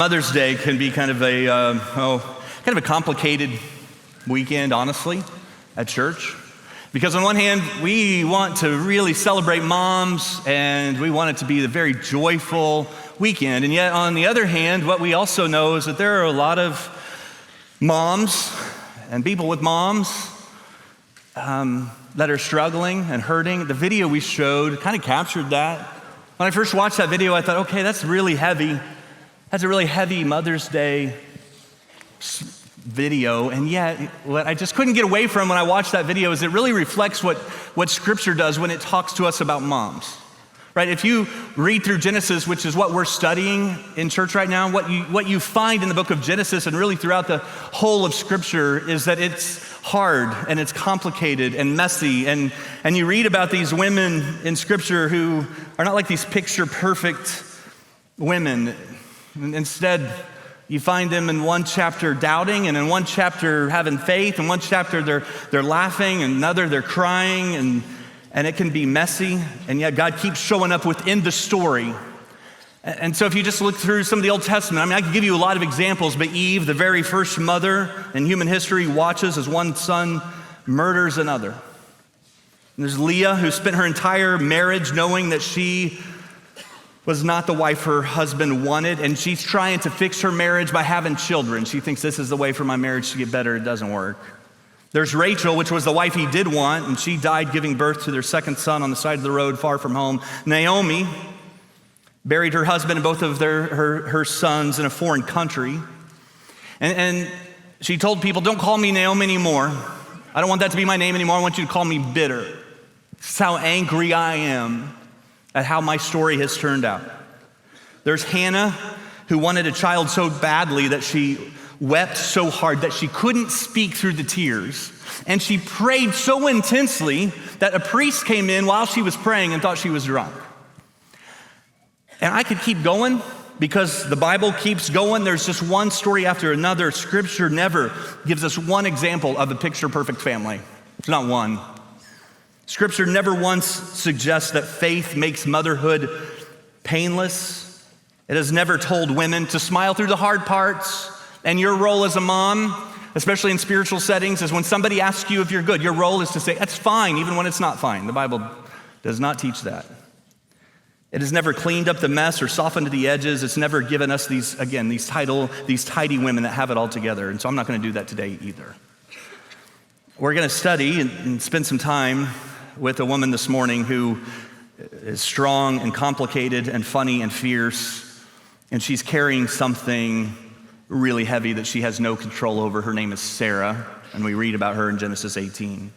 Mother's Day can be kind of a complicated weekend, honestly, at church. Because on one hand, we want to really celebrate moms, and we want it to be a very joyful weekend. And yet, on the other hand, what we also know is that there are a lot of moms and people with moms that are struggling and hurting. The video we showed kind of captured that. When I first watched that video, I thought, okay, that's really heavy. That's a really heavy Mother's Day video, and yet what I just couldn't get away from when I watched that video is it really reflects what Scripture does when it talks to us about moms, right? If you read through Genesis, which is what we're studying in church right now, what you find in the book of Genesis and really throughout the whole of Scripture is that it's hard and it's complicated and messy, and you read about these women in Scripture who are not like these picture-perfect women. Instead, you find them in one chapter doubting, and in one chapter having faith, in one chapter they're laughing, and another they're crying, and it can be messy, and yet God keeps showing up within the story. And so if you just look through some of the Old Testament, I mean, I could give you a lot of examples, but Eve, the very first mother in human history, watches as one son murders another. And there's Leah, who spent her entire marriage knowing that she was not the wife her husband wanted, and she's trying to fix her marriage by having children. She thinks this is the way for my marriage to get better. It doesn't work. There's Rachel, which was the wife he did want, and she died giving birth to their second son on the side of the road far from home. Naomi buried her husband and both of her sons in a foreign country. And she told people, don't call me Naomi anymore. I don't want that to be my name anymore. I want you to call me bitter. This is how angry I am at how my story has turned out. There's Hannah, who wanted a child so badly that she wept so hard that she couldn't speak through the tears. And she prayed so intensely that a priest came in while she was praying and thought she was drunk. And I could keep going because the Bible keeps going. There's just one story after another. Scripture never gives us one example of a picture-perfect family. It's not one. Scripture never once suggests that faith makes motherhood painless. It has never told women to smile through the hard parts. And your role as a mom, especially in spiritual settings, is when somebody asks you if you're good, your role is to say, that's fine, even when it's not fine. The Bible does not teach that. It has never cleaned up the mess or softened the edges. It's never given us these tidy women that have it all together. And so I'm not going to do that today either. We're going to study and spend some time with a woman this morning who is strong and complicated and funny and fierce, and she's carrying something really heavy that she has no control over. Her name is Sarah, and we read about her in Genesis 18.